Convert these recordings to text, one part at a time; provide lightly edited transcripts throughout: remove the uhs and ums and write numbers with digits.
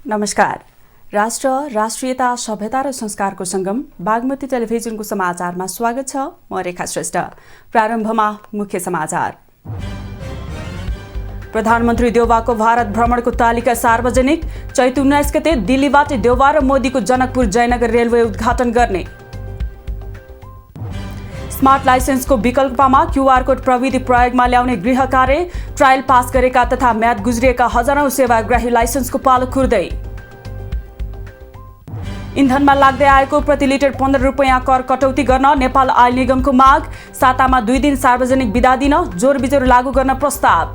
नमस्कार। राष्ट्र, राष्ट्रियता, सभ्यता र संस्कारको संगम बागमती टेलिभिजनको समाचारमा स्वागत छ। म रेखा श्रेष्ठ। प्रारम्भमा मुख्य समाचार। प्रधानमन्त्री देउवाको भारत भ्रमणको तालिका सार्वजनिक। चैत 19 गते दिल्लीबाट देउवा र मोदीको जनकपुर जयनगर रेलवे उद्घाटन गर्ने। स्मार्ट लाइसेन्सको विकल्पमा क्यूआर कोड प्रविधि प्रयोगमा ल्याउने गृह कार्य। ट्रायल पास गरेका तथा म्याद गुज्रिएका हजारौं सेवाग्राही लाइसेन्सको पालो खुर्दै। इन्धनमा लाग्दै आएको प्रति लिटर 15 रुपैयाँ कर कटौती गर्न नेपाल आयल निगमको माग। सातामा 2 दिन सार्वजनिक बिदा दिन जोरबिजोर लागू गर्न प्रस्ताव।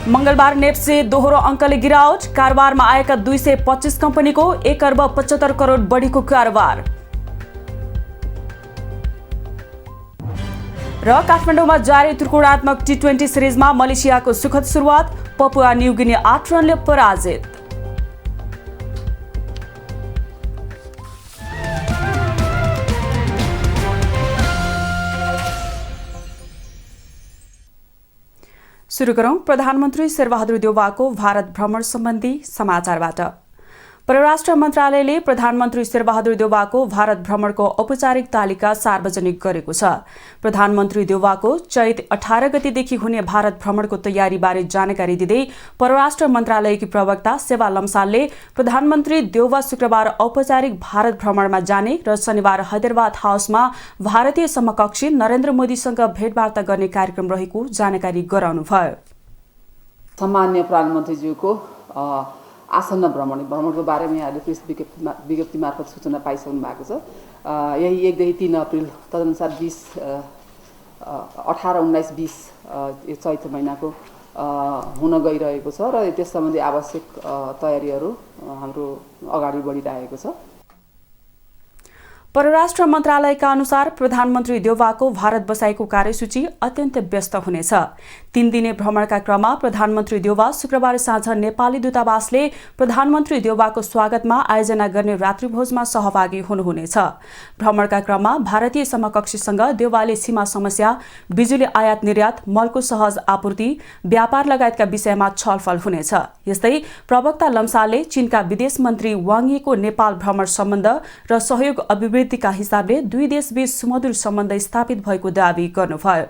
मंगलबार नेप्से दोहोरो अङ्कले गिरावट। कारोबारमा आएका 225 कम्पनीको 1 अर्ब 75 करोड बढीको कारोबार। र काठमाडौँमा जारी त्रिकोणात्मक T20 सिरिजमा मलेसियाको सुखद सुरुवात। पपुवा न्युगिनी 8 रनले पराजित। सुरु गरौं प्रधानमन्त्री शेरबहादुर देउवाको भारत भ्रमण सम्बन्धी समाचारबाट। परराष्ट्र मन्त्रालयले प्रधानमन्त्री शेरबहादुर देउवाको भारत भ्रमणको औपचारिक तालिका सार्वजनिक गरेको छ। प्रधानमन्त्री देउवाको चैत 18 गतेदेखि हुने भारत भ्रमणको तयारीबारे जानकारी दिँदै परराष्ट्र मन्त्रालयकी प्रवक्ता सेवा लम्सालले प्रधानमन्त्री देउवा शुक्रबार औपचारिक भारत भ्रमणमा जाने र शनिबार हैदराबाद हाउसमा भारतीय समकक्षी नरेन्द्र मोदीसँग भेटवार्ता गर्ने कार्यक्रम रहेको जानकारी गराउनुभयो। सम्माननीय प्रधानमन्त्रीज्यूको आसन्न भ्रमणको बारेमा यहाँले प्रेस विज्ञप्ति मार्फत सूचना पाइसक्नु भएको छ। यही 1 देखि 3 अप्रिल तदनुसार 18, 19, 20 यो चैत महिनाको हुन गइरहेको छ र त्यस सम्बन्धी आवश्यक तयारीहरू हाम्रो अगाडि बढिरहेको छ। परराष्ट्र मन्त्रालयका अनुसार प्रधानमन्त्री देउवाको भारत बसाइको कार्यसूची अत्यन्त व्यस्त हुनेछ। 3 दिने भ्रमणका क्रममा प्रधानमन्त्री देउवा शुक्रबार साँझ नेपाली दूतावासले प्रधानमन्त्री देउवाको स्वागतमा आयोजना गर्ने रात्रिभोजमा सहभागी हुनुहुनेछ। भ्रमणका क्रममा भारतीय समकक्षीसँग देउवाले सीमा समस्या, बिजुली आयात निर्यात, मलको सहज आपूर्ति, व्यापार लगायतका विषयमा छलफल हुनेछ। यस्तै प्रवक्ता लम्सालले चीनका विदेश मन्त्री वाङ यीको नेपाल भ्रमण सम्बन्ध र सहयोग अभिवृद्धिका हिसाबले 2 देशबीच सुमधुर सम्बन्ध स्थापित भएको दावी गर्नुभयो।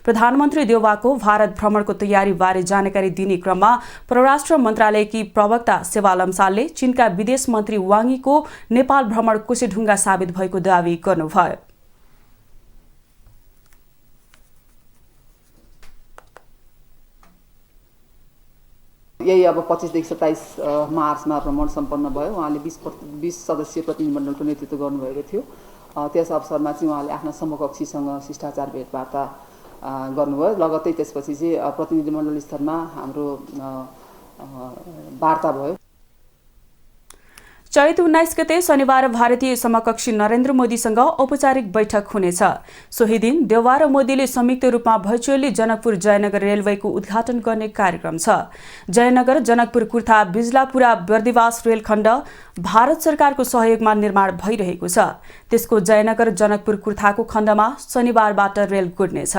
प्रधानमन्त्री देउवाको भारत भ्रमणको तयारीबारे जानकारी दिने क्रममा परराष्ट्र मन्त्रालयकी प्रवक्ता सेवा लम्सालले चीनका विदेश मन्त्री वाङ यीको नेपाल भ्रमण कुशेढुङ्गा साबित भएको दावी गर्नुभयो। यही अब 25 देखि 27 मार्चमा भ्रमण सम्पन्न भयो। उहाँले 20 सदस्यीय प्रतिनिधिमण्डलको नेतृत्व गर्नुभएको थियो। त्यस अवसरमा चाहिँ उहाँले आफ्ना समकक्षीसँग शिष्टाचार भेटवार्ता गर्नुभयो। लगत्तै त्यसपछि चाहिँ प्रतिनिधिमण्डल स्तरमा हाम्रो वार्ता भयो। चैत 19 गते शनिबार भारतीय समकक्षी नरेन्द्र मोदीसँग औपचारिक बैठक हुनेछ। सोही दिन देउवा र मोदीले संयुक्त रूपमा भर्चुअली जनकपुर जयनगर रेलवेको उद्घाटन गर्ने कार्यक्रम छ। जयनगर जनकपुर कुर्था बिजलापुरा बर्दिवास रेलखण्ड भारत सरकारको सहयोगमा निर्माण भइरहेको छ। त्यसको जयनगर जनकपुर कुर्थाको खण्डमा शनिबारबाट रेल गुड्नेछ।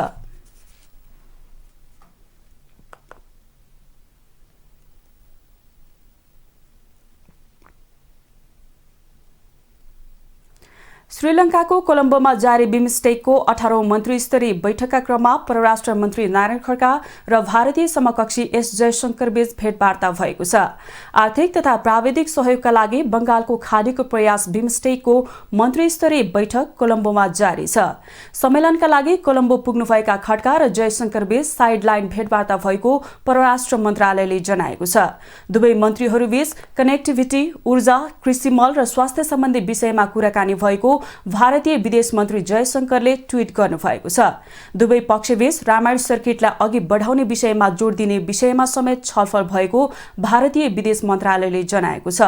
श्रीलङ्काको कोलम्बोमा जारी बिमस्टेकको 18औं मन्त्री स्तरीय बैठकका क्रममा परराष्ट्र मन्त्री नारायण खड्का र भारतीय समकक्षी एस जयशंकर बीच भेटवार्ता भएको छ। आर्थिक तथा प्राविधिक सहयोगका लागि बंगालको खाडीको प्रयास बिमस्टेकको मन्त्री स्तरीय बैठक कोलम्बोमा जारी छ। सम्मेलनका लागि कोलम्बो पुग्नुभएका खड्का र जयशंकर बीच साइडलाइन भेटवार्ता भएको परराष्ट्र मन्त्रालयले जनाएको छ। दुवै मन्त्रीहरूबीच कनेक्टिभिटी, ऊर्जा, कृषि, मल र स्वास्थ्य सम्बन्धी विषयमा कुराकानी भएको भारतीय विदेश मन्त्री जयशंकरले ट्वीट गर्नुभएको छ। दुवै पक्षबीच रामायण सर्किटलाई अघि बढाउने विषयमा जोड दिने विषयमा समेत छलफल भएको भारतीय विदेश मन्त्रालयले जनाएको छ।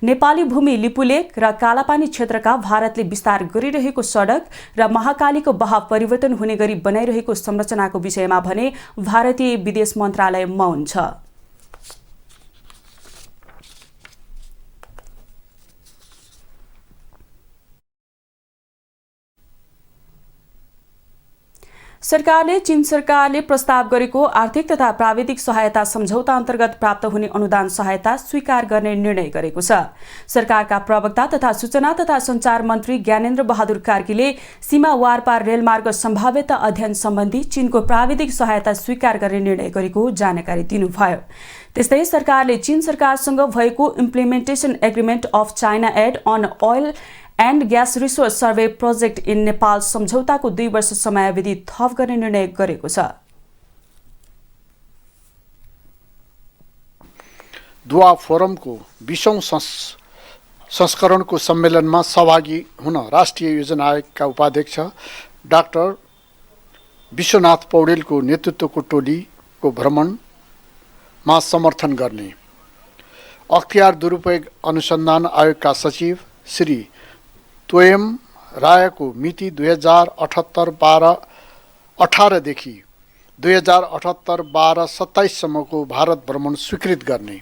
नेपाली भूमि लिपुलेक र कालापानी क्षेत्रका भारतले विस्तार गरिरहेको सडक र महाकालीको बहाव परिवर्तन हुने गरी बनाइरहेको संरचनाको विषयमा भने भारतीय विदेश मन्त्रालय मौन छ। सरकारले चीन सरकारले प्रस्ताव गरेको आर्थिक तथा प्राविधिक सहायता सम्झौता अन्तर्गत प्राप्त हुने अनुदान सहायता स्वीकार गर्ने निर्णय गरेको छ। सरकारका प्रवक्ता तथा सूचना तथा सञ्चार मन्त्री ज्ञानेन्द्र बहादुर कार्कीले सीमा वारपार रेलमार्ग सम्भाव्यता अध्ययन सम्बन्धी चीनको प्राविधिक सहायता स्वीकार गर्ने निर्णय गरेको जानकारी दिनुभयो। त्यस्तै सरकारले चीन सरकारसँग भएको implementation agreement of China aid on oil and gas resource survey project in Nepal सम्झौताको 2 वर्ष समयावधि थप गर्ने निर्णय गरेको छ। दोहा फोरमको 20औं संस्करणको सम्मेलनमा सहभागी हुन राष्ट्रिय योजना आयोगका उपाध्यक्ष डाक्टर विश्वनाथ पौडेलको नेतृत्वको टोलीको भ्रमणमा समर्थन गर्ने, अख्तियार दुरुपयोग अनुसन्धान आयोगका सचिव श्री तोयम रायको मिति 2078-12-18 देखि 2078-12-27 सम्मको भारत भ्रमण स्वीकृत गर्ने।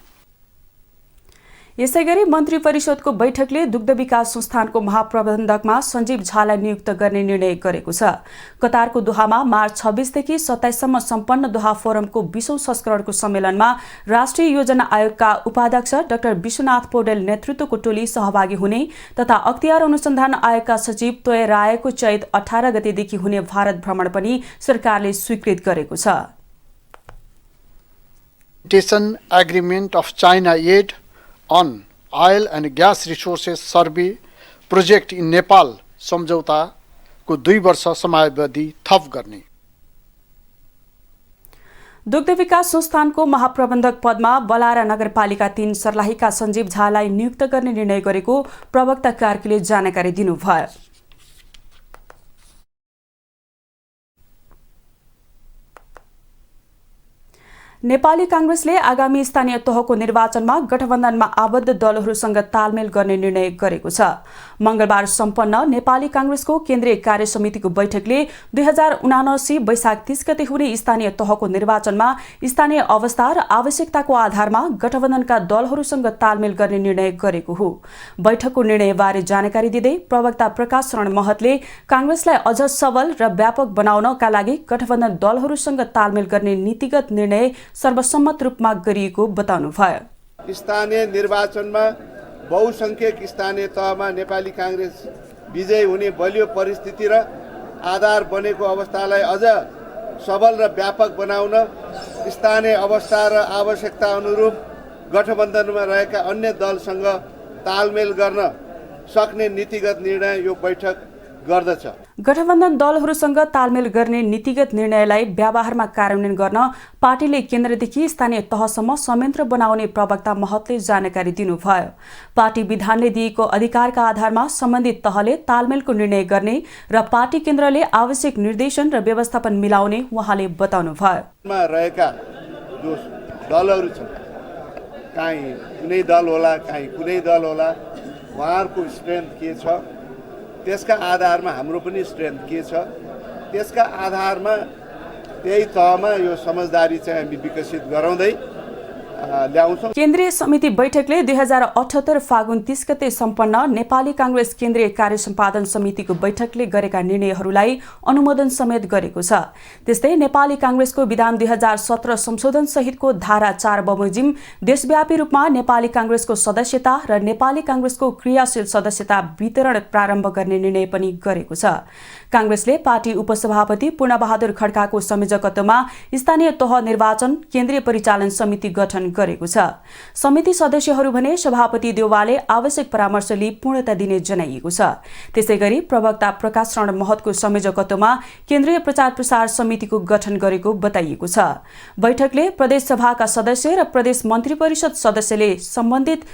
यसैगरी मन्त्री परिषदको बैठकले दुग्ध विकास संस्थानको महाप्रबन्धकमा सञ्जीव झालाई नियुक्त गर्ने निर्णय गरेको छ। कतारको दोहामा मार्च 26 देखि 27 सम्म सम्पन्न दोहा फोरमको 20औं संस्करणको सम्मेलनमा राष्ट्रिय योजना आयोगका उपाध्यक्ष डाक्टर विश्वनाथ पौडेल नेतृत्वको टोली सहभागी हुने तथा अख्तियार अनुसन्धान आयोगका सचिव तोय रायको चैत 18 गतेदेखि हुने भारत भ्रमण पनि सरकारले स्वीकृत गरेको छ। Agreement of China aid on oil and gas resources survey project in Nepal सम्झौताको 2 वर्ष समयावधि थप गर्ने। दुग्ध विकास संस्थानको महाप्रबन्धक पदमा बलारा नगरपालिका 3 सर्लाहीका सञ्जीव झालाई नियुक्त गर्ने निर्णय गरेको प्रवक्ता कार्कीले जानकारी दिनुभयो। नेपाली कांग्रेसले आगामी स्थानीय तहको निर्वाचनमा गठबन्धनमा आबद्ध दलहरूसँग तालमेल गर्ने निर्णय गरेको छ। मंगलबार सम्पन्न नेपाली कांग्रेसको केन्द्रीय कार्य समितिको बैठकले 2079 वैशाख 30 गते हुने स्थानीय तहको निर्वाचनमा स्थानीय अवस्था र आवश्यकताको आधारमा गठबन्धनका दलहरूसँग तालमेल गर्ने निर्णय गरेको हो। बैठकको निर्णयबारे जानकारी दिँदै प्रवक्ता प्रकाश शरण महतले कांग्रेसलाई अझ सबल र व्यापक बनाउनका लागि गठबन्धन दलहरूसँग तालमेल गर्ने नीतिगत निर्णय सर्वसम्मत रूपमा गरिएको बताउनुभयो। स्थानीय निर्वाचनमा बहुसंख्यक स्थानीय तहमा नेपाली कांग्रेस विजयी हुने बलियो परिस्थिति र आधार बनेको अवस्थालाई अझ सबल र व्यापक बनाउन स्थानीय अवस्था र आवश्यकता अनुरूप गठबन्धनमा रहेका अन्य दलसँग तालमेल गर्न सक्ने नीतिगत निर्णय यो बैठक गर्दछ। गठबन्धन दलहरूसँग तालमेल गर्ने नीतिगत निर्णयलाई व्यवहारमा कार्यान्वयन गर्न पार्टीले केन्द्रदेखि स्थानीय तहसम्म संयन्त्र बनाउने प्रवक्ता महतले जानकारी दिनुभयो। पार्टी विधानले दिएको अधिकारका आधारमा सम्बन्धित तहले तालमेलको निर्णय गर्ने र पार्टी केन्द्रले आवश्यक निर्देशन र व्यवस्थापन मिलाउने उहाँले बताउनुभयो। रहेका जो दलहरू छन्, काहीँ कुनै दल होला, काहीँ कुनै दल होला, उहाँहरूको स्ट्रेन्थ के छ, त्यसका आधारमा हाम्रो पनि स्ट्रेन्थ के छ, त्यसका आधारमा त्यही तहमा यो समझदारी चाहिँ हामी विकसित गराउँदै ल्याउँछौँ। केन्द्रीय समिति बैठकले 2078 फागुन 30 गते सम्पन्न नेपाली कांग्रेस केन्द्रीय कार्य सम्पादन समितिको बैठकले गरेका निर्णयहरूलाई अनुमोदन समेत गरेको छ। त्यस्तै नेपाली कांग्रेसको विधान 2017 संशोधन सहितको धारा 4 बमोजिम देशव्यापी रूपमा नेपाली कांग्रेसको सदस्यता र नेपाली कांग्रेसको क्रियाशील सदस्यता वितरण प्रारम्भ गर्ने निर्णय पनि गरेको छ। कांग्रेसले पार्टी उपसभापति पूर्णबहादुर खड्काको संयोजकत्वमा स्थानीय तह निर्वाचन केन्द्रीय परिचालन समिति गठन गरेको छ। समिति सदस्यहरू भने सभापति देउवाले आवश्यक परामर्श लिई पूर्णता दिने जनाइएको छ। त्यसैगरी प्रवक्ता प्रकाश शरण महतको संयोजकत्वमा केन्द्रीय प्रचार प्रसार समितिको गठन गरेको बताइएको छ। बैठकले प्रदेश सभाका सदस्य र प्रदेश मन्त्री परिषद सदस्यले सम्बन्धित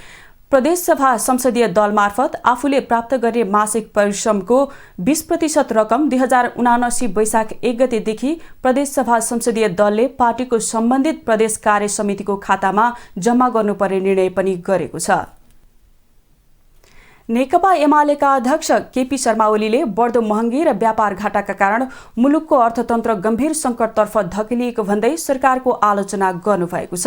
प्रदेश सभा संसदीय दल मार्फत आफूले प्राप्त गर्ने मासिक परिश्रमको 20% रकम 2079 वैशाख 1 गतेदेखि प्रदेश सभा संसदीय दलले पार्टीको सम्बन्धित प्रदेश कार्य समितिको खातामा जम्मा गर्नुपर्ने निर्णय पनि गरेको छ। नेकपा एमालेका अध्यक्ष केपी शर्मा ओलीले बढ्दो महँगी र व्यापार घाटाका कारण मुलुकको अर्थतन्त्र गम्भीर संकटतर्फ धकेलिएको भन्दै सरकारको आलोचना गर्नुभएको छ।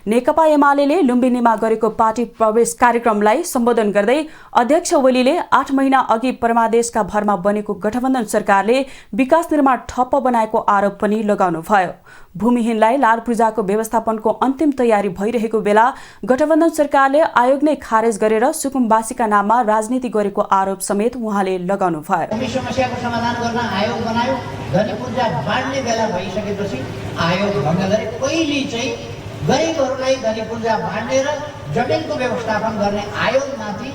नेकपा एमालेले लुम्बिनीमा गरेको पार्टी प्रवेश कार्यक्रमलाई सम्बोधन गर्दै अध्यक्ष ओलीले 8 महिना अघि परमादेशका भरमा बनेको गठबन्धन सरकारले विकास निर्माण ठप्प बनाएको आरोप पनि लगाउनुभयो। भूमिहीनलाई लाल पूजाको व्यवस्थापनको अन्तिम तयारी भइरहेको बेला गठबन्धन सरकारले आयोग नै खारेज गरेर सुकुम्बासीका नाममा राजनीति गरेको आरोप समेत उहाँले लगाउनुभयो। समस्याको समाधान गर्न आयोग बनायो, धनी पूर्जा बाँड्ने बेला भइसकेपछि आयोग भङ्ग गरे। पहिले चाहिँ गरिबहरूलाई धनी पूर्जा बाँड्ने र जमिनको व्यवस्थापन गर्ने आयोगमाथि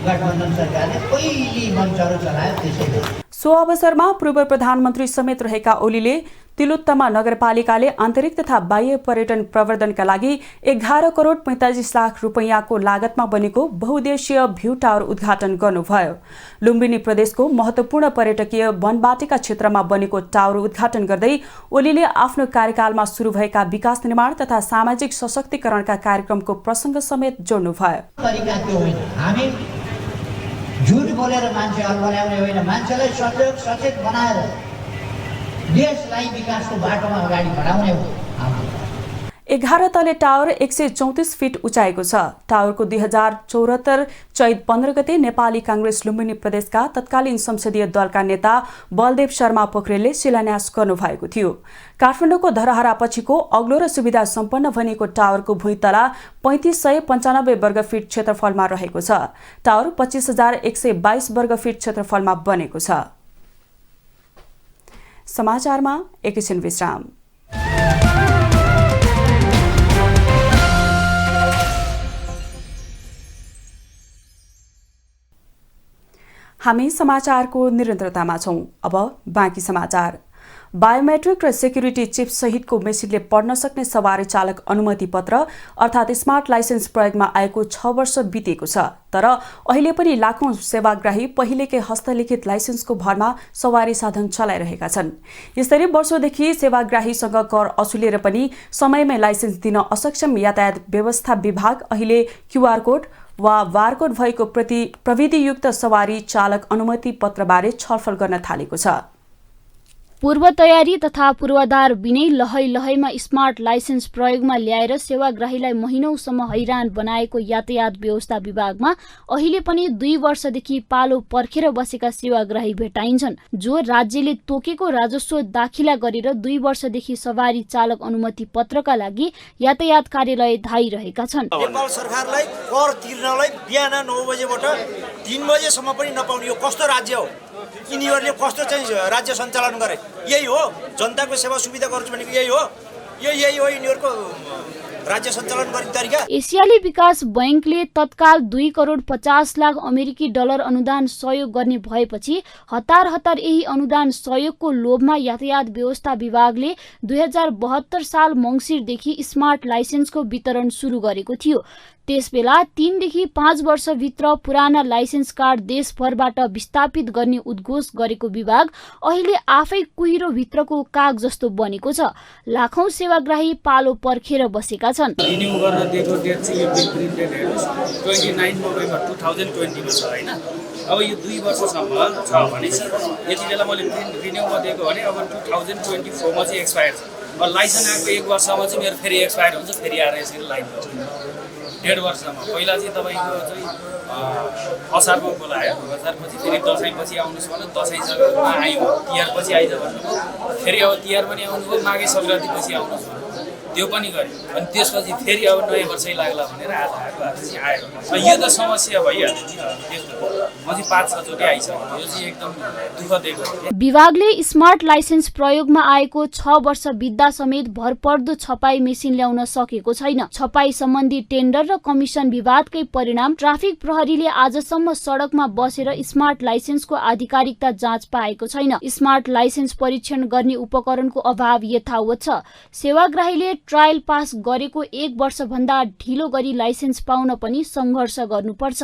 गठबन्धन सरकारले पहिले मञ्चहरू चलायो। त्यसैले सो अवसरमा पूर्व प्रधानमन्त्री समेत रहेका ओलीले तिलोत्तमा नगरपालिकाले आन्तरिक तथा बाह्य पर्यटन प्रवर्धनका लागि 11 करोड 45 लाख रुपैयाँको लागतमा बनेको बहुउद्देश्यीय भ्यू टावर उद्घाटन गर्नुभयो। लुम्बिनी प्रदेशको महत्वपूर्ण पर्यटकीय वनबाटेका क्षेत्रमा बनेको टावर उद्घाटन गर्दै ओलीले आफ्नो कार्यकालमा सुरु भएका विकास निर्माण तथा सामाजिक सशक्तिकरणका कार्यक्रमको प्रसङ्ग समेत जोड्नुभयो। झुट बोलेर मान्छे बनाउने होइन, मान्छेलाई सचेत बनाएर देशलाई विकासको बाटोमा अगाडि बढाउने हो। 11 तले टावर 134 फिट उचाइको छ। टावरको 2074 चैत 15 गते नेपाली कांग्रेस लुम्बिनी प्रदेशका तत्कालीन संसदीय दलका नेता बलदेव शर्मा पोखरेलले शिलान्यास गर्नुभएको थियो। काठमाडौँको धरहरा पछिको अग्लो र सुविधा सम्पन्न बनेको टावरको भुइँतला 3595 वर्ग फिट क्षेत्रफलमा रहेको छ। टावर 25122 वर्ग फिट क्षेत्रफलमा बनेको छ। समाचारमा एकैछिन विश्राम। हामी समाचारको निरन्तरतामा छौं। अब बाँकी समाचार। बायोमेट्रिक र सेक्युरिटी चिप सहितको मेसिनले पढ्न सक्ने सवारी चालक अनुमति पत्र अर्थात् स्मार्ट लाइसेन्स प्रयोगमा आएको 6 वर्ष बितेको छ। तर अहिले पनि लाखौं सेवाग्राही पहिलेकै हस्तलिखित लाइसेन्सको भरमा सवारी साधन चलाइरहेका छन्। यसरी वर्षौंदेखि सेवाग्राहीसँग कर असुलेर पनि समयमै लाइसेन्स दिन असक्षम यातायात व्यवस्था विभाग अहिले क्यूआर कोड वा बारकोड भएको प्रविधियुक्त सवारी चालक अनुमति पत्रबारे छलफल गर्न थालेको छ। पूर्व तयारी तथा पूर्वाधार बिनै लहैमा स्मार्ट लाइसेन्स प्रयोगमा ल्याएर सेवाग्राहीलाई महिनौसम्म हैरान बनाएको यातायात व्यवस्था विभागमा अहिले पनि 2 वर्षदेखि पालो पर्खेर बसेका सेवाग्राही भेटाइन्छन्, जो राज्यले तोकेको राजस्व दाखिला गरेर 2 वर्षदेखि सवारी चालक अनुमति पत्रका लागि यातायात कार्यालय धाइरहेका छन्। नेपाल सरकारलाई कर तिर्नलाई बिहान 9 बजेबाट 3 बजेसम्म पनि नपाउने यो कस्तो राज्य हो? यिनीहरूले कस्तो चाहिँ राज्य सञ्चालन गरे? यही हो जनताको सेवा सुविधा गर्छु भनेको? यही हो यिनीहरूको राज्य सञ्चालन गर्ने तरिका? एसियाली विकास बैंकले तत्काल 2 करोड 50 लाख अमेरिकी डलर अनुदान सहयोग गर्ने भएपछि हतार यही अनुदान सहयोगको लोभमा यातायात व्यवस्था विभागले 2072 साल मङ्सिरदेखि स्मार्ट लाइसेन्सको वितरण सुरु गरेको थियो। त्यसबेला 3 देखि 5 वर्षभित्र पुराना लाइसेन्स कार्ड देशभरबाट विस्थापित गर्ने उद्घोष गरेको विभाग अहिले आफै कुहिरो भित्रको काग जस्तो बनेको छ। लाखौं सेवाग्राही पालो पर्खेर बसेका छन्। रिन्यू गर्न दिएको डेट चाहिँ यो बिल प्रिन्ट डेट हेर्नुस् 29 नोभेम्बर 2020 मा छ हैन। अब यो 2 वर्षसम्म छ भनेपछि यति बेला मैले रिन्यूमा दिएको भने अब 2024 मा चाहिँ एक्सपायर छ। अब लाइसेन्स आएको 1 वर्षमा चाहिँ मेरो फेरि एक्सपायर हुन्छ, फेरि आएर यसरी लाइन हुन्छ 1.5 वर्षमा। पहिला चाहिँ तपाईको चाहिँ असारमा बोलायो, असारपछि फेरि दशैँपछि आउनुस् भन्नु, दशैँमा आयो, तिहार पछि आइज भन्नु, फेरि अब तिहार पनि आउनुभयो, माघे सङ्क्रान्ति पछि आउनुस् भन्नु, त्यो पनि गर्यो। अनि त्यसपछि फेरि अब नयाँ वर्षै लाग्ला भनेर आज आयो। यो त समस्या भइहाल्यो नि। म चाहिँ 5-6 चोटि आइसक्यो। यो चाहिँ एकदम दुःखद। विभागले स्मार्ट लाइसेन्स प्रयोगमा आएको 6 वर्ष बित्दा समेत भरपर्दो छपाई मेसिन ल्याउन सकेको छैन। छपाई सम्बन्धी टेन्डर र कमिसन विवादकै परिणाम ट्राफिक प्रहरीले आजसम्म सडकमा बसेर स्मार्ट लाइसेन्सको आधिकारिकता जाँच पाएको छैन। स्मार्ट लाइसेन्स परीक्षण गर्ने उपकरणको अभाव यथावत छ। सेवाग्राहीले ट्रायल पास गरेको 1 वर्षभन्दा ढिलो गरी लाइसेन्स पाउन पनि सङ्घर्ष गर्नुपर्छ।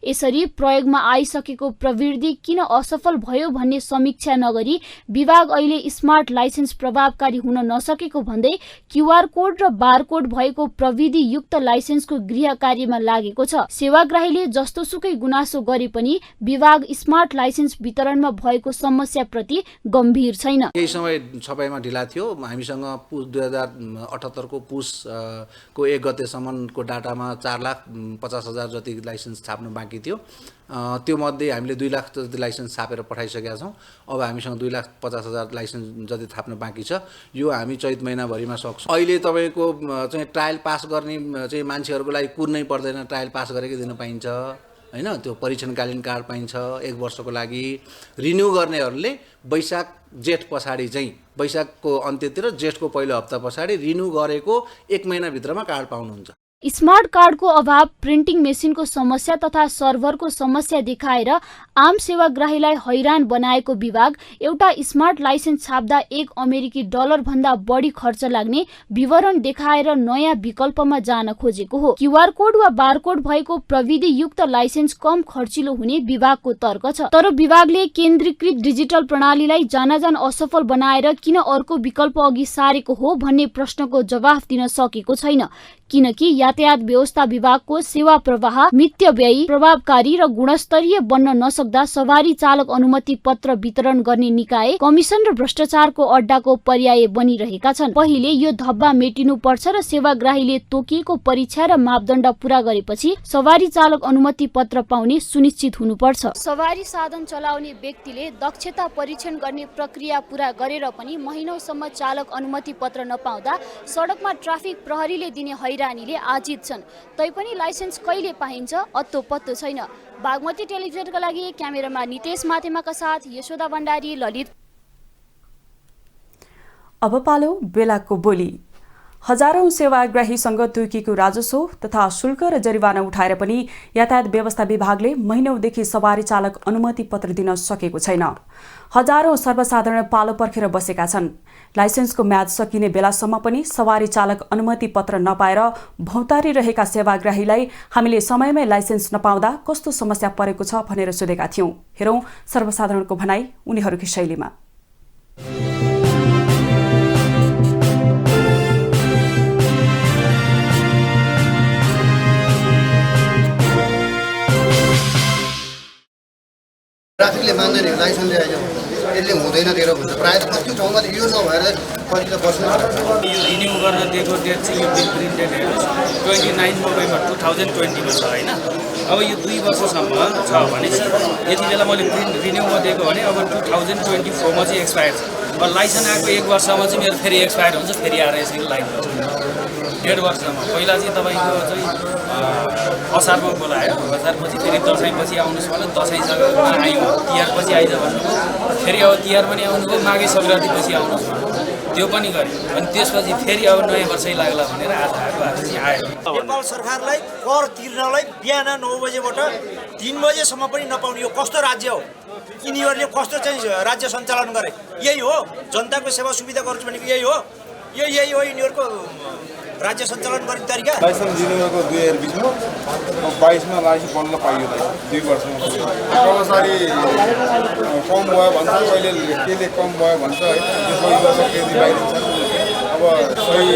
यसरी प्रयोगमा आइसके सकेको प्रवृत्ति किन असफल भयो भन्ने समीक्षा नगरी विभाग अहिले स्मार्ट लाइसेन्स प्रभावकारी हुन नसकेको भन्दै क्यूआर कोड र बारकोड भएको प्रविधि युक्त लाइसेन्सको गृह कार्यमा लागेको छ। सेवाग्राहीले जस्तोसुकै गुनासो गरे पनि विभाग स्मार्ट लाइसेन्स वितरणमा भएको समस्याप्रति गम्भीर छैन। केही समय छपाईमा ढिला थियो। हामीसँग पुस 2078 को पुस को 1 गतेसम्मको डाटामा 4,50,000 जति लाइसेन्स छाप्नु बाँकी थियो। त्यो मध्ये हामीले 2 लाख जति लाइसेन्स छापेर पठाइसकेका छौँ। अब हामीसँग 2,50,000 लाइसेन्स जति थाप्नु बाँकी छ। यो हामी चैत महिनाभरिमा सक्छौँ। अहिले तपाईँको चाहिँ ट्रायल पास गर्ने चाहिँ मान्छेहरूको लागि कुर्नै पर्दैन, ट्रायल पास गरेकै दिन पाइन्छ हैन। त्यो परीक्षणकालीन कार्ड पाइन्छ 1 वर्षको लागि। रिन्यू गर्नेहरूले वैशाख जेठ पछाडि चाहिँ वैशाखको अन्त्यतिर जेठको पहिलो हप्ता पछाडि रिन्यू गरेको 1 महिनाभित्रमा कार्ड पाउनुहुन्छ। स्मार्ट कार्डको अभाव, प्रिन्टिङ मेसिनको समस्या तथा सर्भरको समस्या देखाएर आम सेवाग्राहीलाई हैरान बनाएको विभाग एउटा स्मार्ट लाइसेन्स छाप्दा $1 भन्दा बढी खर्च लाग्ने विवरण देखाएर नयाँ विकल्पमा जान खोजेको हो। क्यूआर कोड वा बारकोड भएको प्रविधि युक्त लाइसेन्स कम खर्चिलो हुने विभागको तर्क छ। तर विभागले केन्द्रीकृत डिजिटल प्रणालीलाई जानाजान असफल बनाएर किन अर्को विकल्प अघि सारेको हो भन्ने प्रश्नको जवाफ दिन सकेको छैन। किनकि यातायात व्यवस्था विभागको सेवा प्रवाह मितव्ययी, प्रभावकारी र गुणस्तरीय बन्न नसक्दा सवारी चालक अनुमति पत्र वितरण गर्ने निकाय कमिसन र भ्रष्टाचारको अड्डाको पर्याय बनिरहेका छन्। पहिले यो धब्बा मेटिनु पर्छ र सेवाग्राहीले तोकिएको परीक्षा र मापदण्ड पूरा गरेपछि सवारी चालक अनुमति पत्र पाउने सुनिश्चित हुनुपर्छ। सवारी साधन चलाउने व्यक्तिले दक्षता परीक्षण गर्ने प्रक्रिया पूरा गरेर पनि महिनौसम्म चालक अनुमति पत्र नपाउँदा सडकमा ट्राफिक प्रहरीले दिने हैरानीले आजित छन्। तैपनि लाइसेन्स कहिले पाइन्छ अत्तो पत्तो छैन। बागमती टेलिभिजनका लागि क्यामेरामा नितेश माथेमाका साथ यशोदा भण्डारी, ललित। अब पालो बेलाको बोली। हजारौं सेवाग्राहीसँग तोकिएको राजस्व तथा शुल्क र जरिवाना उठाएर पनि यातायात व्यवस्था विभागले महिनौदेखि सवारी चालक अनुमति पत्र दिन सकेको छैन। हजारौं सर्वसाधारण पालो पर्खेर बसेका छन्। लाइसेन्सको म्याद सकिने बेलासम्म पनि सवारी चालक अनुमति पत्र नपाएर भौतारी रहेका सेवाग्राहीलाई हामीले समयमै लाइसेन्स नपाउँदा कस्तो समस्या परेको छ भनेर सोधेका थियौं। हेरौं सर्वसाधारणको भनाई उनीहरूकै शैलीमा। ट्राफिकले मान्दैन, लाइसेन्स ल्याइदियो यसले हुँदैन तेरो भन्छ। प्रायः कति ठाउँमा यो नभएर कति त बस्नु। यो रिन्यू गर्न दिएको डेट चाहिँ यो बिल प्रिन्टेड हेर्नुहोस् 29 नोभेम्बर 2020 को छ हैन। अब यो 2 वर्षसम्म छ भनेपछि यति बेला मैले रिन्यूमा दिएको भने अब 2024 मा चाहिँ एक्सपायर छ। अब लाइसेन्स आएको 1 वर्षमा चाहिँ मेरो फेरि एक्सपायर हुन्छ, फेरि आएर यसरी लाइन गर्छु 1.5 वर्षमा। पहिला चाहिँ तपाईँको चाहिँ असारमा बोलायो, असारपछि फेरि दसैँपछि आउनुहोस् भने दसैँसँगमा आयो, तिहारपछि आइज भन्नुभयो, फेरि अब तिहार पनि आउनुभयो, माघे सङ्क्रान्तिपछि आउनुहोस् भन्नुभयो, त्यो पनि गर्यो। अनि त्यसपछि फेरि अब नयाँ वर्षै लाग्ला भनेर आज चाहिँ आयो। नेपाल सरकारलाई कर तिर्नलाई बिहान 9 बजेबाट 3 बजेसम्म पनि नपाउने यो कस्तो राज्य हो? यिनीहरूले कस्तो चाहिँ राज्य सञ्चालन गरे? यही हो जनताको सेवा सुविधा गर्छु भनेको यही हो? यही हो यिनीहरूको राज्य सञ्चालन गर्ने तरिका? लाइसेन्स दिनुको 2020 मा 22 मा लाइसेन्स बल्ल पाइयो 2 वर्षमा। कर्मचारी कम भयो भन्छ, अहिले केले कम भयो भन्छ है। त्यसको वर्ष केही बाहिरिन्छ। अब सही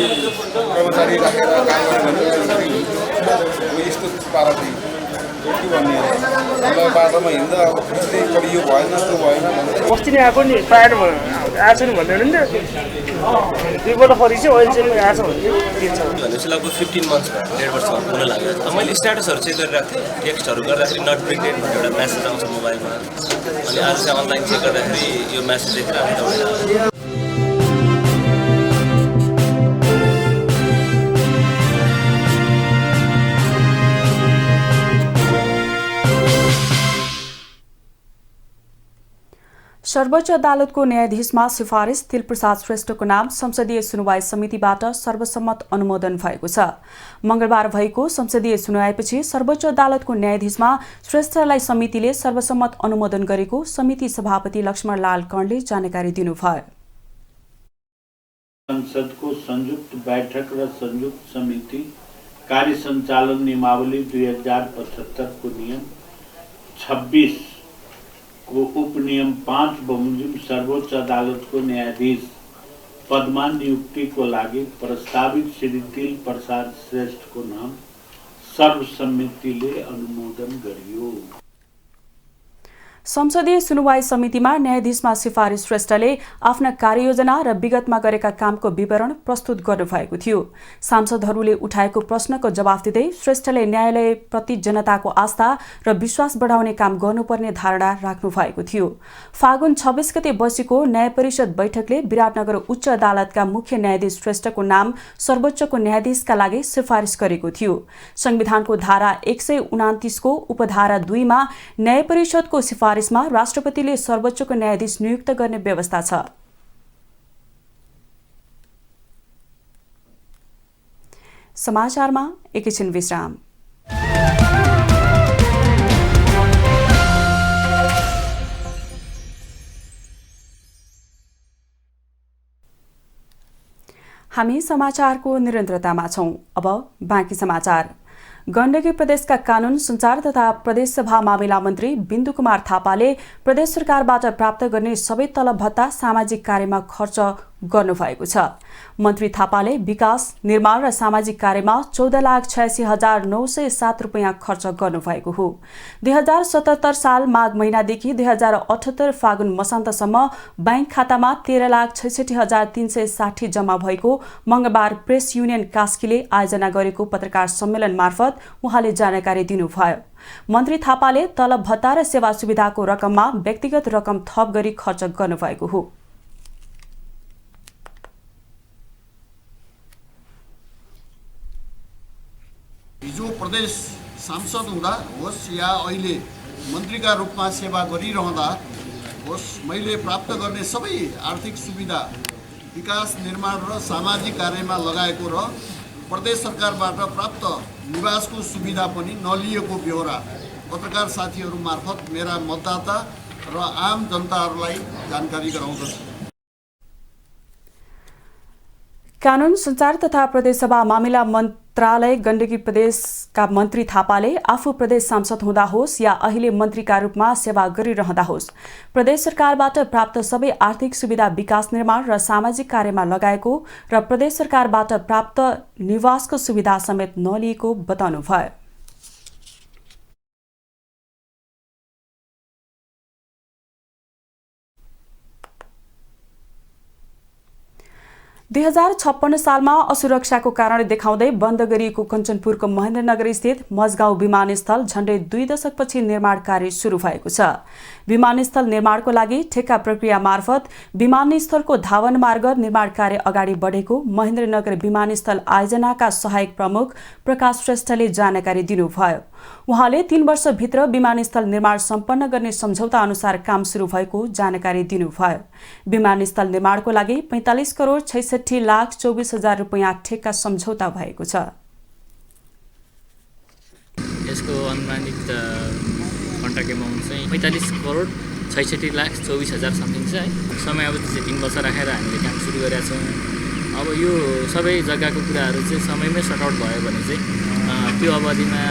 कर्मचारी राखेर काम गर्ने भने यस्तो पारा चाहिँ के भन्ने अब बाटोमा हिँड्दा अब त्यस्तै करियो भएन त्यो भएन भन्दै अस्ति नै आएको नि प्रायः आएको नि भन्दै नि त 2 पल्ट पछि चाहिँ अहिले चाहिँ आएको भने दिन्छ भनेपछि लगभग 15 मन्थ्स भयो, 1.5 वर्ष हुन लाग्यो। अब मैले स्ट्याटसहरू चेक गरिरहेको थिएँ, टेक्स्टहरू गर्दाखेरि नट प्रिन्टेड भनेर एउटा म्यासेज आउँछ मोबाइलमा। अनि आज चाहिँ अनलाइन चेक गर्दाखेरि यो म्यासेज देखिरहेको थियो। सर्वोच्च अदालतको न्यायाधीशमा सिफारिस तिलप्रसाद श्रेष्ठको नाम संसदीय सुनवाई समितिबाट सर्वसम्मत अनुमोदन भएको छ। मंगलबार भएको संसदीय सुनवाईपछि सर्वोच्च अदालतको न्यायाधीशमा श्रेष्ठलाई समितिले सर्वसम्मत अनुमोदन गरेको समिति सभापति लक्ष्मणलाल कर्णले जानकारी दिनुभयो। संसदको संयुक्त बैठक र संयुक्त समिति कार्य सञ्चालन नियमावली 2075 को नियम 26 को उपनियम 5 बमोजिम सर्वोच्च अदालतको न्यायाधीश पदमा नियुक्तिको लागि प्रस्तावित श्री तिल प्रसाद श्रेष्ठको नाम सर्वसम्मतिले अनुमोदन गरियो। संसदीय सुनवाई समितिमा न्यायाधीशमा सिफारिस श्रेष्ठले आफ्ना कार्ययोजना र विगतमा गरेका कामको विवरण प्रस्तुत गर्नुभएको थियो। सांसदहरूले उठाएको प्रश्नको जवाफ दिँदै श्रेष्ठले न्यायालयप्रति जनताको आस्था र विश्वास बढाउने काम गर्नुपर्ने धारणा राख्नु भएको थियो। फागुन 26 गते बसेको न्याय परिषद बैठकले विराटनगर उच्च अदालतका मुख्य न्यायाधीश श्रेष्ठको नाम सर्वोच्चको न्यायाधीशका लागि सिफारिस गरेको थियो। संविधानको धारा 129 को उपधारा 2 मा न्याय परिषदको सिफारिसमा राष्ट्रपतिले सर्वोच्चको न्यायाधीश नियुक्त गर्ने व्यवस्था छ। समाचारमा एकैछिन विश्राम। हामी समाचारको निरन्तरतामा छौं। अब बाँकी समाचार। गण्डकी प्रदेशका कानून संचार तथा प्रदेशसभा मामिला मन्त्री बिन्दु कुमार थापाले प्रदेश सरकारबाट प्राप्त गर्ने सबै तलब भत्ता सामाजिक कार्यमा खर्च गर्नुभएको छ। मन्त्री थापाले विकास, निर्माण र सामाजिक कार्यमा 14,86,907 रुपैयाँ खर्च गर्नुभएको हो। 2077 साल माघ महिनादेखि 2078 फागुन मसान्तसम्म बैंक खातामा 13,66,360 जम्मा भएको मंगलबार प्रेस युनियन कास्कीले आयोजना गरेको पत्रकार सम्मेलन मार्फत उहाँले जानकारी दिनुभयो। मन्त्री थापाले तलब भत्ता र सेवा सुविधाको रकममा व्यक्तिगत रकम थप गरी खर्च गर्नुभएको हो। हिजो प्रदेश सांसद हुँदा होस् या अहिले मन्त्रीका रूपमा सेवा गरिरहँदा होस्, मैले प्राप्त गर्ने सबै आर्थिक सुविधा विकास, निर्माण र सामाजिक कार्यमा लगाएको र प्रदेश सरकारबाट प्राप्त निवासको सुविधा पनि नलिएको ब्यौरा पत्रकार साथीहरू मार्फत मेरा मतदाता र आम जनताहरूलाई जानकारी गराउँदछु। कानून संचार तथा प्रदेशसभा मामिला मन्त्रालय गण्डकी प्रदेशका मन्त्री थापाले आफू प्रदेश सांसद हुँदा होस् या अहिले मन्त्रीका रूपमा सेवा गरिरहँदा होस्, प्रदेश सरकारबाट प्राप्त सबै आर्थिक सुविधा विकास, निर्माण र सामाजिक कार्यमा लगाएको र प्रदेश सरकारबाट प्राप्त निवासको सुविधा समेत नलिएको बताउनुभयो। दुई 2056 सालमा असुरक्षाको कारण देखाउँदै बन्द गरिएको कञ्चनपुरको महेन्द्रनगर स्थित मजगाउँ विमानस्थल झण्डै 2 दशकपछि निर्माण कार्य सुरु भएको छ। विमानस्थल निर्माणको लागि ठेक्का प्रक्रिया मार्फत विमानस्थलको धावन मार्ग निर्माण कार्य अगाडि बढेको महेन्द्रनगर विमानस्थल आयोजनाका सहायक प्रमुख प्रकाश श्रेष्ठले जानकारी दिनुभयो। उहाँले 3 वर्षभित्र विमानस्थल निर्माण सम्पन्न गर्ने सम्झौता अनुसार काम सुरु भएको जानकारी दिनुभयो। विमानस्थल निर्माणको लागि 45,66,24,000 रुपैयाँ ठेक्का सम्झौता भएको छ। यसको अनुमानित कन्ट्र्याक्ट एमाउन्ट चाहिँ 45,66,24,000 समथिङ छ है। समयावधि चाहिँ 3 वर्ष राखेर हामीले काम सुरु गरेका छौँ। अब यो सबै जग्गाको कुराहरू चाहिँ समयमै सर्ट आउट भयो भने चाहिँ त्यो अवधिमा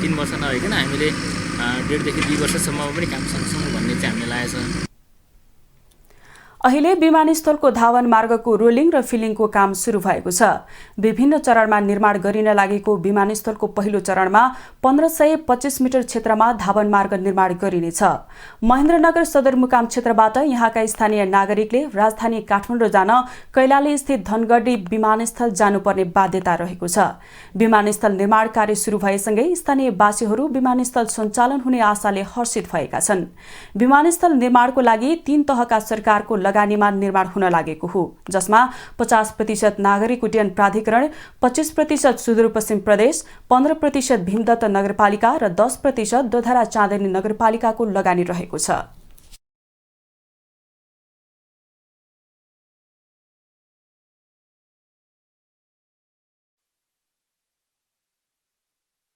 3 वर्ष नभइकन हामीले 1.5 देखि 2 वर्षसम्म पनि काम सक्छौँ भन्ने चाहिँ हामीले लागेको छ। अहिले विमानस्थलको धावन मार्गको रोलिङ र फिलिङको काम सुरु भएको छ। विभिन्न चरणमा निर्माण गरिन लागेको विमानस्थलको पहिलो चरणमा 1525 मिटर क्षेत्रमा धावन मार्ग निर्माण गरिनेछ। महेन्द्रनगर सदरमुकाम क्षेत्रबाट यहाँका स्थानीय नागरिकले राजधानी काठमाडौँ जान कैलाली स्थित धनगढी विमानस्थल जानुपर्ने बाध्यता रहेको छ। विमानस्थल निर्माण कार्य सुरु भएसँगै स्थानीयवासीहरू विमानस्थल सञ्चालन हुने आशाले हर्षित भएका छन्। विमानस्थल निर्माणको लागि 3 तहका सरकारको लगानीमा निर्माण हुन लागेको हो, जसमा 50% नागरिक उड्डयन प्राधिकरण, 25% सुदूरपश्चिम प्रदेश, 15% भीमदत्त नगरपालिका र 10% दोधरा चाँदनी नगरपालिकाको लगानी रहेको छ।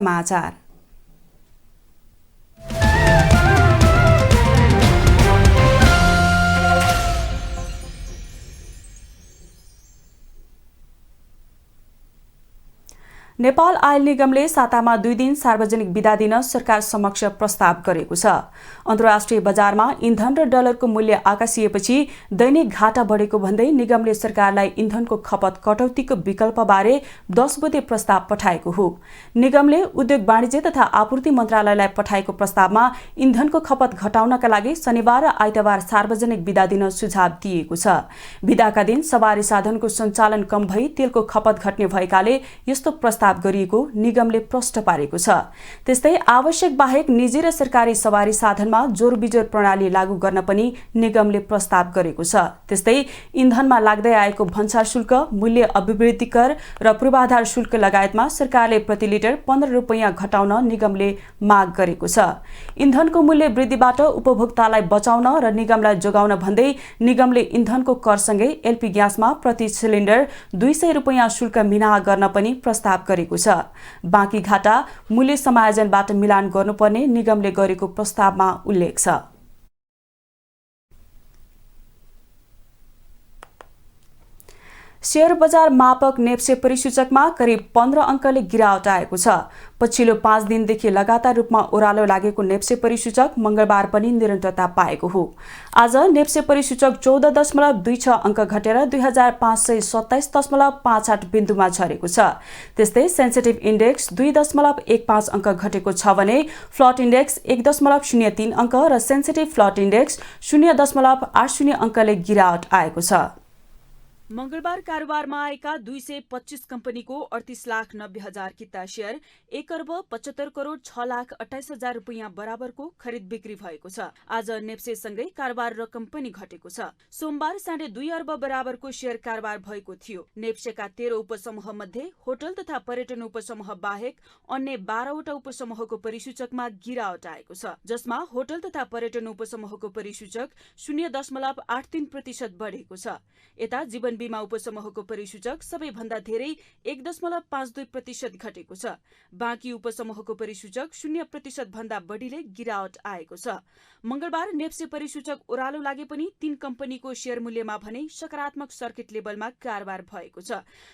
समाचार। नेपाल आयल निगमले सातामा 2 दिन सार्वजनिक बिदा दिन सरकार समक्ष प्रस्ताव गरेको छ। अन्तर्राष्ट्रिय बजारमा इन्धन र डलरको मूल्य आकाशिएपछि दैनिक घाटा बढेको भन्दै निगमले सरकारलाई इन्धनको खपत कटौतीको विकल्पबारे 10 बुँदे प्रस्ताव पठाएको हो। निगमले उद्योग वाणिज्य तथा आपूर्ति मन्त्रालयलाई पठाएको प्रस्तावमा इन्धनको खपत घटाउनका लागि शनिबार र आइतबार सार्वजनिक बिदा दिन सुझाव दिएको छ। बिदाका दिन सवारी साधनको सञ्चालन कम भई तेलको खपत घट्ने भएकाले यस्तो प्रस्ताव गरिएको निगमले प्रष्ट पारेको छ। त्यस्तै आवश्यक बाहेक निजी र सरकारी सवारी साधनमा जोरबिजोर प्रणाली लागू गर्न पनि निगमले प्रस्ताव गरेको छ। त्यस्तै इन्धनमा लाग्दै आएको भन्सार शुल्क, मूल्य अभिवृद्धि कर र पूर्वाधार शुल्क लगायतमा सरकारले प्रति लिटर 15 रुपैयाँ घटाउन निगमले माग गरेको छ। इन्धनको मूल्य वृद्धिबाट उपभोक्तालाई बचाउन र निगमलाई जोगाउन भन्दै निगमले इन्धनको करसँगै एलपी ग्यासमा प्रति सिलिन्डर 200 रुपैयाँ शुल्क मिना गर्न पनि प्रस्ताव गरेको छ। बाँकी घाटा मूल्य समायोजनबाट मिलान गर्नुपर्ने निगमले गरेको प्रस्तावमा उल्लेख छ। शेयर बजार मापक नेप्से परिसूचकमा करिब 15 अंकले गिरावट आएको छ। पछिल्लो 5 दिनदेखि लगातार रूपमा ओह्रालो लागेको नेप्से परिसूचक मंगलबार पनि निरन्तरता पाएको हो। आज नेप्से परिसूचक 14.26 अंक घटेर 2527.58 बिन्दुमा झरेको छ। त्यस्तै सेन्सिटिभ इन्डेक्स 2.15 अंक घटेको छ भने फ्लट इन्डेक्स 1.03 अंक र सेन्सिटिभ फ्लट इन्डेक्स 0.80 अंकले गिरावट आएको छ। मंगलबार कारोबारमा आएका 225 कम्पनीको 38,90,000 किता शेयर 1,75,06,28,000 रुपैयाँ बराबरको खरिद बिक्री भएको छ। आज नेप्सेसँगै कारोबार रकम पनि घटेको छ। सोमबार 2.5 अर्ब बराबरको शेयर कारोबार भएको थियो। नेप्सेका 13 उपसमूह मध्ये होटल तथा पर्यटन उपसमूह बाहेक अन्य 12वटा उपसमूहको परिसूचकमा गिरावट आएको छ, जसमा होटल तथा पर्यटन उपसमूहको परिसूचक 0.83% बढेको छ। यता जीवन बीमा उपसमूहको परिसूचक सबैभन्दा धेरै 1.52% घटेको छ। बाँकी उपसमूहको परिसूचक 0% भन्दा बढीले गिरावट आएको छ। मंगलबार नेप्से परिसूचक ओह्रालो लागे पनि 3 कम्पनीको शेयर मूल्यमा भने सकारात्मक सर्किट लेभलमा कारोबार भएको छ,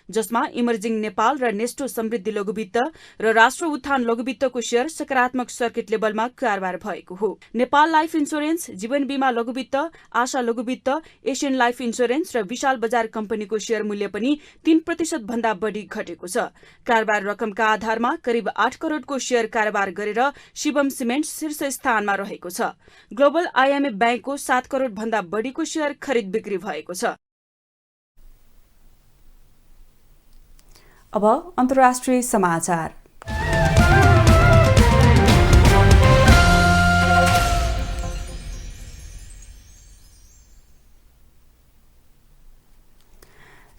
जसमा इमर्जिङ नेपाल र नेस्टो समृद्धि लघुवित्त र राष्ट्र उत्थान लघुवित्तको शेयर सकारात्मक सर्किट लेभलमा कारोबार भएको हो। नेपाल लाइफ इन्स्योरेन्स, जीवन बीमा लघुवित्त, आशा लघुवित्त, एसियन लाइफ इन्स्योरेन्स र विशाल बजार कम्पनीको शेयर मूल्य पनि 3% भन्दा बढी घटेको छ। कारोबार रकमका आधारमा करिब 8 करोड़को शेयर कारोबार गरेर शिवम सिमेन्ट शीर्ष स्थानमा रहेको छ। ग्लोबल आइएमएफ ब्याङ्कको 7 करोड़ भन्दा बढीको शेयर खरिद बिक्री भएको छ। अब अन्तर्राष्ट्रिय समाचार।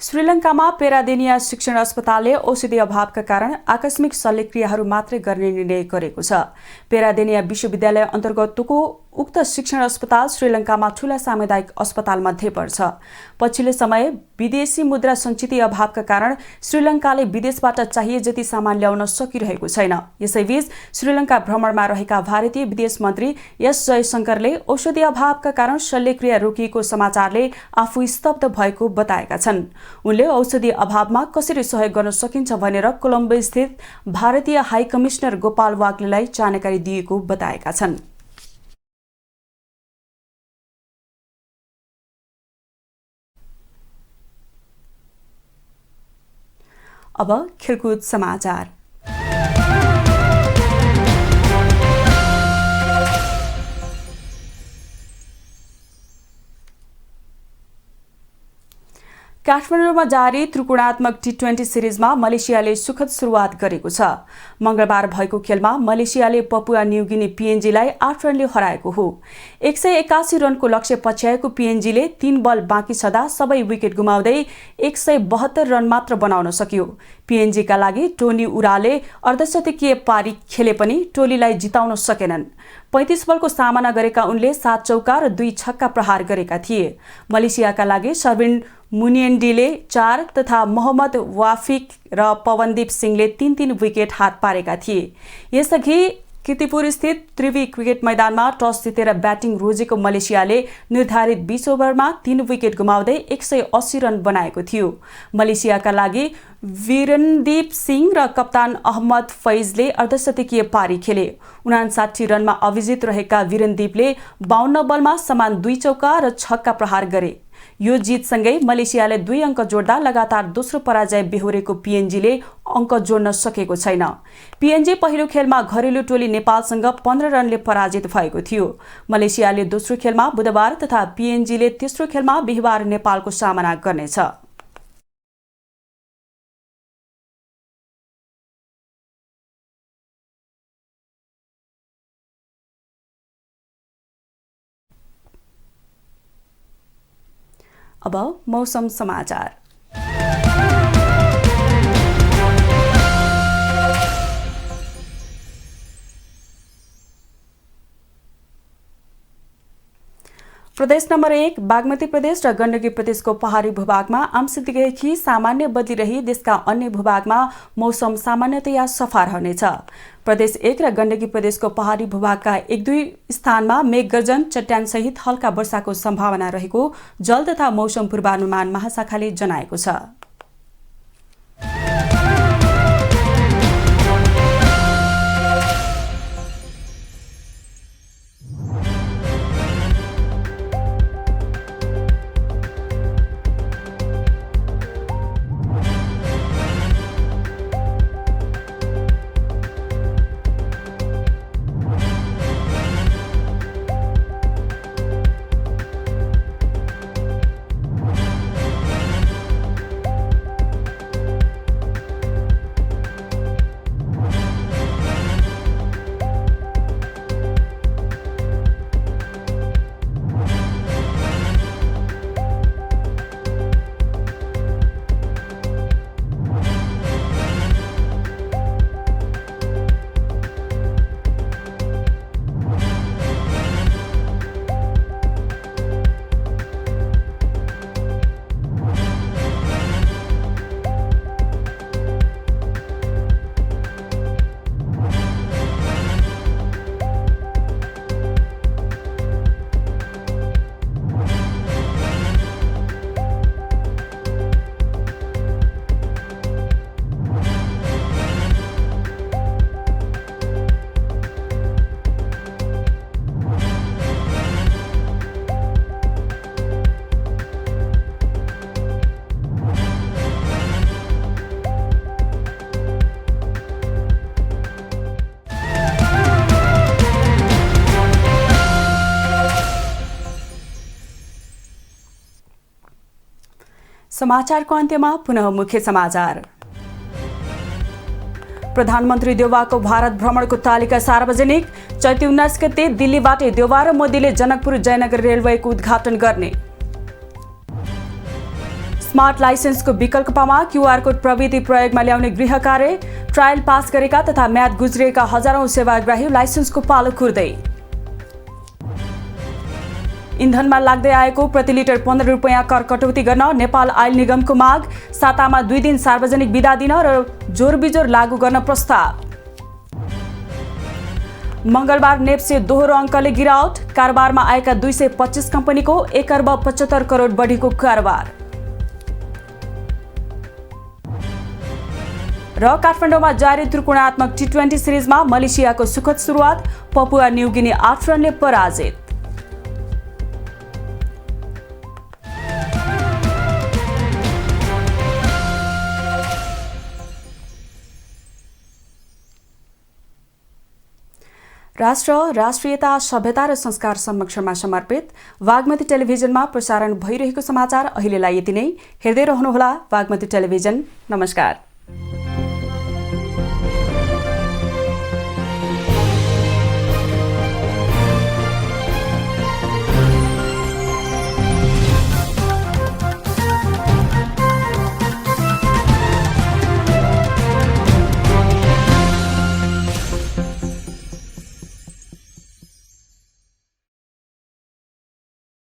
श्रीलङ्कामा पेरादेनिया शिक्षण अस्पतालले औषधि अभावका कारण आकस्मिक शल्यक्रियाहरू मात्रै गर्ने निर्णय गरेको छ। पेरादेनिया विश्वविद्यालय अन्तर्गतको उक्त शिक्षण अस्पताल श्रीलङ्कामा ठूला सामुदायिक अस्पताल मध्ये पर्छ। पछिल्लो समय विदेशी मुद्रा सञ्चित अभावका कारण श्रीलङ्काले विदेशबाट चाहिए जति सामान ल्याउन सकिरहेको छैन। यसैबीच श्रीलङ्का भ्रमणमा रहेका भारतीय विदेश मन्त्री एस जयशंकरले औषधि अभावका कारण शल्यक्रिया रोकिएको समाचारले आफू स्तब्ध भएको बताएका छन्। उनले औषधि अभावमा कसरी सहयोग गर्न सकिन्छ भनेर कोलम्बो स्थित भारतीय हाई कमिश्नर गोपाल वाग्लेलाई जानकारी दिएको बताएका छन्। अब खेलकुद समाचार। काठमाडौँमा जारी त्रिकोणात्मक टी20 सिरिजमा मलेसियाले सुखद सुरुवात गरेको छ। मंगलबार भएको खेलमा मलेसियाले पपुवा न्युगिनी पीएनजीलाई 8 रनले हराएको हो। 181 रनको लक्ष्य पछ्याएको पीएनजीले 3 बल बाँकी छँदा सबै विकेट गुमाउँदै 172 रन मात्र बनाउन सक्यो। पीएनजीका लागि टोनी उराले अर्धशतकीय पारी खेले पनि टोलीलाई जिताउन सकेनन्। 35 बलको सामना गरेका उनले 7 चौका र 2 छक्का प्रहार गरेका थिए। मलेसियाका लागि सर्विन मुनियन्डीले 4 तथा मोहम्मद वाफिक र पवनदीप सिंहले 3-3 विकेट हात पारेका थिए। यसअघि कीर्तिपुर स्थित त्रिवी क्रिकेट मैदानमा टस जितेर ब्याटिङ रोजेको मलेसियाले निर्धारित 20 ओभरमा 3 विकेट गुमाउँदै 180 रन बनाएको थियो। मलेसियाका लागि वीरेनदीप सिंह र कप्तान अहमद फैजले अर्धशतकीय पारी खेले। 59 रनमा अविजित रहेका वीरेनदीपले 52 बलमा समान 2 चौका र छक्का प्रहार गरे। यो जितसँगै मलेसियाले 2 अङ्क जोड्दा लगातार दोस्रो पराजय बेहोरेको पीएनजीले अङ्क जोड्न सकेको छैन। पीएनजी पहिलो खेलमा घरेलु टोली नेपालसँग 15 रनले पराजित भएको थियो। मलेसियाले दोस्रो खेलमा बुधबार तथा पीएनजीले तेस्रो खेलमा बिहीबार नेपालको सामना गर्नेछ। अब मौसम समाचार। प्रदेश नम्बर 1 बागमती प्रदेश र गण्डकी प्रदेशको पहाडी भूभागमा आंशिकदेखि सामान्य बदली रही देशका अन्य भूभागमा मौसम सामान्यतया सफा रहनेछ। प्रदेश 1 र गण्डकी प्रदेशको पहाडी भूभागका 1-2 स्थानमा मेघगर्जन चट्याङसहित हल्का वर्षाको सम्भावना रहेको जल तथा मौसम पूर्वानुमान महाशाखाले जनाएको छ। समाचारको अन्त्यमा पुनः मुख्य समाचार। प्रधानमन्त्री देउवाको भारत भ्रमणको तालिका सार्वजनिक। चैत 19 गते दिल्लीबाटै देउवा र मोदीले जनकपुर जयनगर रेलवेको उद्घाटन गर्ने। स्मार्ट लाइसेन्सको विकल्पमा क्यूआर कोड प्रविधि प्रयोगमा ल्याउने गृह कार्य। ट्रायल पास गरेका तथा म्याद गुज्रिएका हजारौं सेवाग्राही लाइसेन्सको पालो खुर्दै। इन्धनमा लाग्दै आएको प्रति लिटर 15 रुपैयाँ कर कटौती गर्न नेपाल आयल निगमको माग। सातामा 2 दिन सार्वजनिक बिदा दिन र जोरबिजोर लागू गर्न प्रस्ताव। मंगलबार नेप्से दोहोरो अङ्कले गिरावट। कारोबारमा आएका 225 कम्पनीको 1 अर्ब 75 करोड बढीको कारोबार। र काठमाडौँमा जारी त्रिकोणात्मक T20 सिरिजमा मलेसियाको सुखद सुरुवात। पपुवा न्युगिनी 8 रनले पराजित। राष्ट्र, राष्ट्रियता, सभ्यता र संस्कार संरक्षणमा समर्पित बागमती टेलिभिजनमा प्रसारण भइरहेको समाचार अहिलेलाई यति नै। हेर्दै रहनुहोला बागमती टेलिभिजन। नमस्कार।